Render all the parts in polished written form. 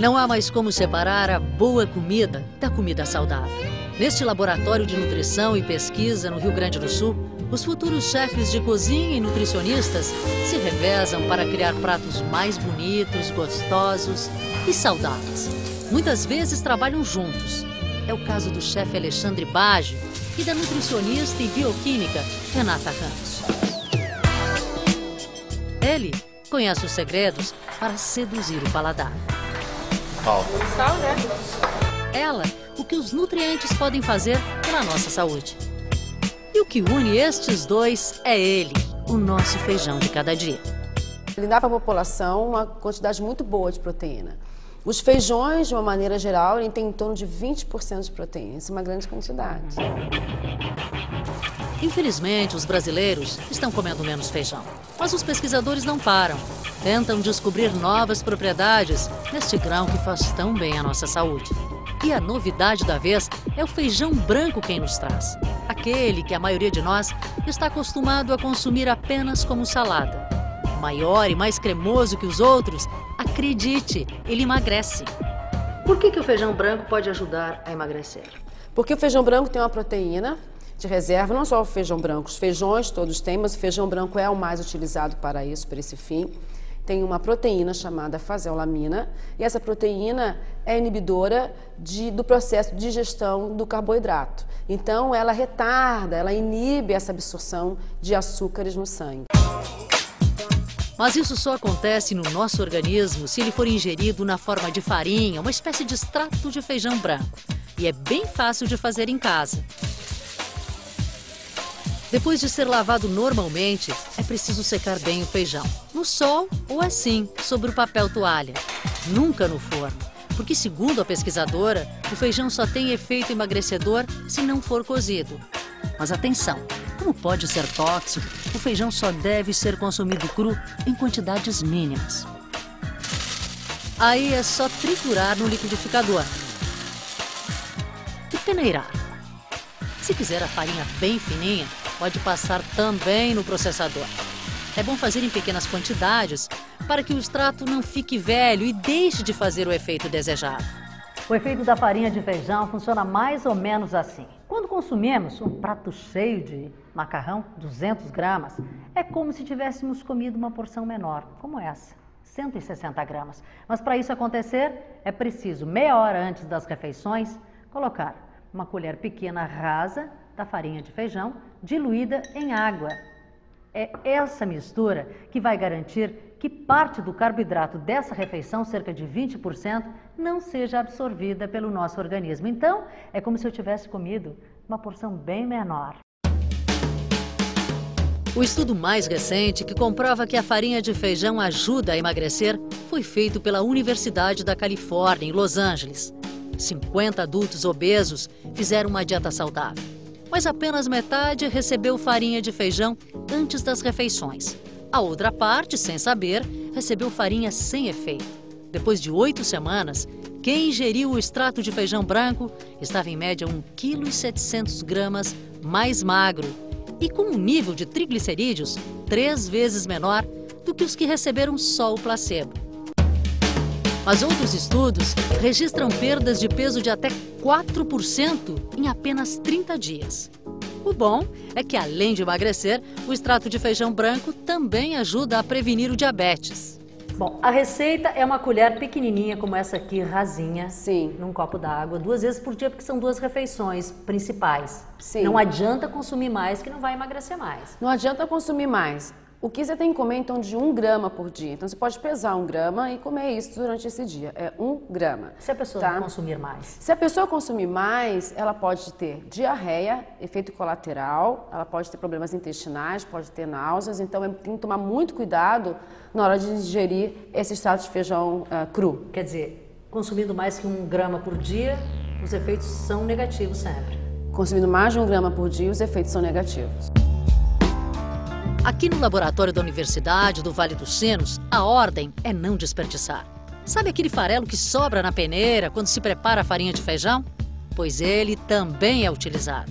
Não há mais como separar a boa comida da comida saudável. Neste laboratório de nutrição e pesquisa no Rio Grande do Sul, os futuros chefes de cozinha e nutricionistas se revezam para criar pratos mais bonitos, gostosos e saudáveis. Muitas vezes trabalham juntos. É o caso do chefe Alexandre Baggio e da nutricionista e bioquímica Renata Ramos. Ele conhece os segredos para seduzir o paladar. Sal, né? Ela, o que os nutrientes podem fazer pela nossa saúde. E o que une estes dois é ele, o nosso feijão de cada dia. Ele dá para a população uma quantidade muito boa de proteína. Os feijões, de uma maneira geral, ele tem em torno de 20% de proteína. Isso é uma grande quantidade. Infelizmente, os brasileiros estão comendo menos feijão. Mas os pesquisadores não param. Tentam descobrir novas propriedades neste grão que faz tão bem à nossa saúde. E a novidade da vez é o feijão branco quem nos traz. Aquele que a maioria de nós está acostumado a consumir apenas como salada. Maior e mais cremoso que os outros, acredite, ele emagrece. Por que o feijão branco pode ajudar a emagrecer? Porque o feijão branco tem uma proteína de reserva, não só o feijão branco, os feijões todos têm, mas o feijão branco é o mais utilizado para isso, para esse fim. Tem uma proteína chamada faseolamina e essa proteína é inibidora do processo de digestão do carboidrato. Então ela retarda, ela inibe essa absorção de açúcares no sangue. Mas isso só acontece no nosso organismo se ele for ingerido na forma de farinha, uma espécie de extrato de feijão branco. E é bem fácil de fazer em casa. Depois de ser lavado normalmente, é preciso secar bem o feijão. No sol ou assim, sobre o papel toalha. Nunca no forno, porque segundo a pesquisadora, o feijão só tem efeito emagrecedor se não for cozido. Mas atenção, como pode ser tóxico, o feijão só deve ser consumido cru em quantidades mínimas. Aí é só triturar no liquidificador e peneirar. Se quiser a farinha bem fininha, pode passar também no processador. É bom fazer em pequenas quantidades para que o extrato não fique velho e deixe de fazer o efeito desejado. O efeito da farinha de feijão funciona mais ou menos assim. Quando consumimos um prato cheio de macarrão, 200 gramas, é como se tivéssemos comido uma porção menor, como essa, 160 gramas. Mas para isso acontecer, é preciso meia hora antes das refeições, colocar uma colher pequena rasa da farinha de feijão diluída em água. É essa mistura que vai garantir que parte do carboidrato dessa refeição, cerca de 20%, não seja absorvida pelo nosso organismo. Então, é como se eu tivesse comido uma porção bem menor. O estudo mais recente que comprova que a farinha de feijão ajuda a emagrecer foi feito pela Universidade da Califórnia, em Los Angeles. 50 adultos obesos fizeram uma dieta saudável, mas apenas metade recebeu farinha de feijão antes das refeições. A outra parte, sem saber, recebeu farinha sem efeito. Depois de 8 semanas, quem ingeriu o extrato de feijão branco estava em média 1,7 kg mais magro e com um nível de triglicerídeos 3 vezes menor do que os que receberam só o placebo. Mas outros estudos registram perdas de peso de até 4% em apenas 30 dias. O bom é que, além de emagrecer, o extrato de feijão branco também ajuda a prevenir o diabetes. Bom, a receita é uma colher pequenininha como essa aqui, rasinha, Sim. num copo d'água, 2 vezes por dia, porque são 2 refeições principais. Sim. Não adianta consumir mais, que não vai emagrecer mais. Não adianta consumir mais. O que você tem que comer, então, de 1 grama por dia. Então, você pode pesar 1 grama e comer isso durante esse dia. É 1 grama. Se a pessoa não consumir mais? Se a pessoa consumir mais, ela pode ter diarreia, efeito colateral, ela pode ter problemas intestinais, pode ter náuseas. Então, tem que tomar muito cuidado na hora de ingerir esse extrato de feijão cru. Quer dizer, consumindo mais que 1 grama por dia, os efeitos são negativos sempre. Consumindo mais de 1 grama por dia, os efeitos são negativos. Aqui no laboratório da Universidade do Vale dos Sinos, a ordem é não desperdiçar. Sabe aquele farelo que sobra na peneira quando se prepara a farinha de feijão? Pois ele também é utilizado.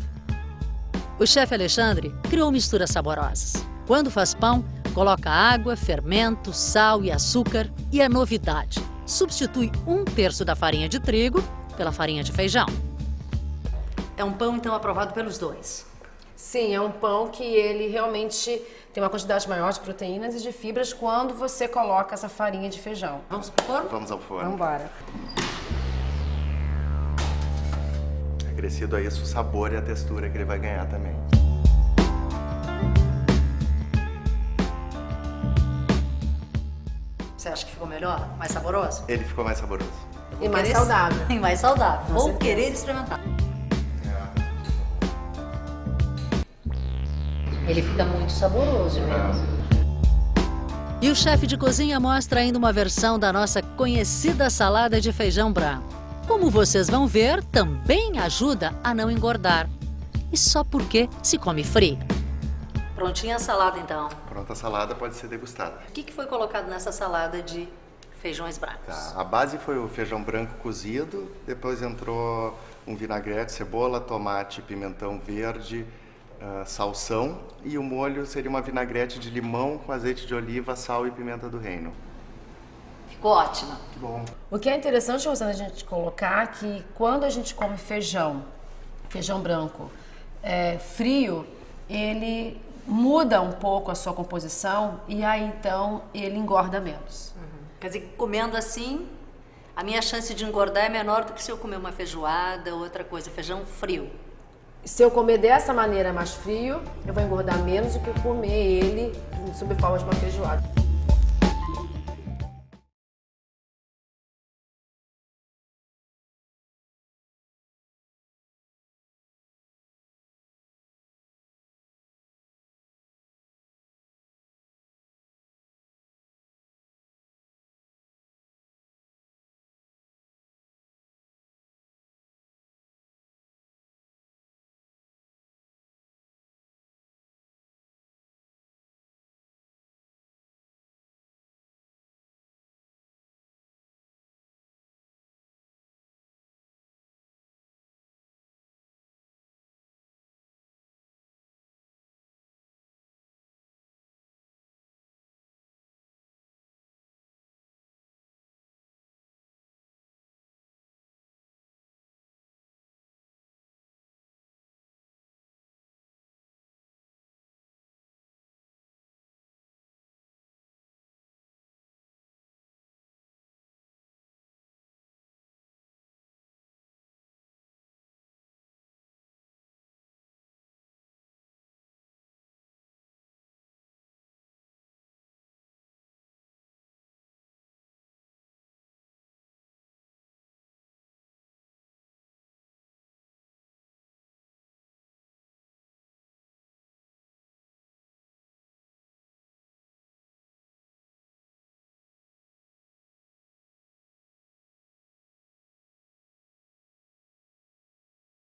O chefe Alexandre criou misturas saborosas. Quando faz pão, coloca água, fermento, sal e açúcar. E a novidade, substitui 1/3 da farinha de trigo pela farinha de feijão. É um pão, então, aprovado pelos dois? Sim, é um pão que ele realmente tem uma quantidade maior de proteínas e de fibras quando você coloca essa farinha de feijão. Vamos pro forno? Vamos ao forno. Vamos embora. Acrescido a isso o sabor e a textura que ele vai ganhar também. Você acha que ficou melhor? Mais saboroso? Ele ficou mais saboroso. E mais saudável. E mais saudável. Com Vou certeza. querer experimentar. Ele fica muito saboroso mesmo. E o chefe de cozinha mostra ainda uma versão da nossa conhecida salada de feijão branco. Como vocês vão ver, também ajuda a não engordar. E só porque se come frio. Prontinha a salada, então. Pronta a salada, pode ser degustada. O que foi colocado nessa salada de feijões brancos? Tá. A base foi o feijão branco cozido, depois entrou um vinagrete, cebola, tomate, pimentão verde, salsão, e o molho seria uma vinagrete de limão com azeite de oliva, sal e pimenta do reino. Ficou ótimo. Bom. O que é interessante, Rosana, a gente colocar que quando a gente come feijão branco frio, ele muda um pouco a sua composição e aí então ele engorda menos. Quer dizer, comendo assim, a minha chance de engordar é menor do que se eu comer uma feijoada ou outra coisa, feijão frio. Se eu comer dessa maneira mais frio, eu vou engordar menos do que comer ele sob forma de uma feijoada.